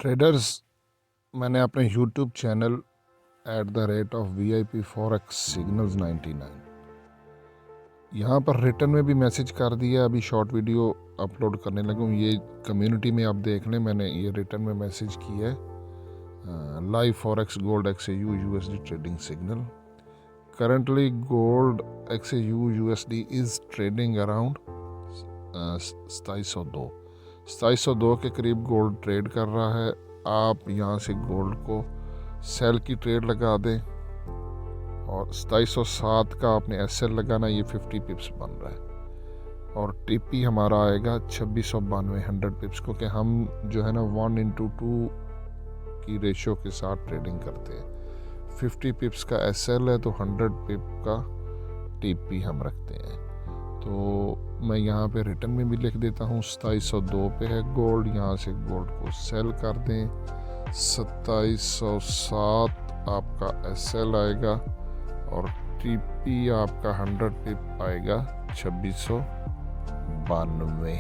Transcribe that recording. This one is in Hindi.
ट्रेडर्स, मैंने अपने YouTube channel @VIP Forex Signals 99 यहाँ पर रिटर्न में भी मैसेज कर दिया। अभी शॉर्ट वीडियो अपलोड करने लगा हूँ, ये कम्युनिटी में आप देख लें। मैंने ये रिटर्न में मैसेज किया है। Live forex gold XAU USD trading signal. Currently gold XAU USD is trading around 2702 के करीब गोल्ड ट्रेड कर रहा है। आप यहाँ से गोल्ड को सेल की ट्रेड लगा दें और 2707 का आपने SL लगाना। ये 50 पिप्स बन रहा है और TP हमारा आएगा 2692 100 पिप्स को, कि हम जो है ना 1:2 की रेशो के साथ ट्रेडिंग करते हैं। 50 पिप्स का SL है तो 100 पिप का TP हम रखते हैं। तो मैं यहाँ पे रिटर्न में भी लिख देता हूँ 2702 पे है गोल्ड। यहाँ से गोल्ड को सेल कर दें। 2707 आपका SL आएगा और TP आपका 100 पिप आएगा 2692।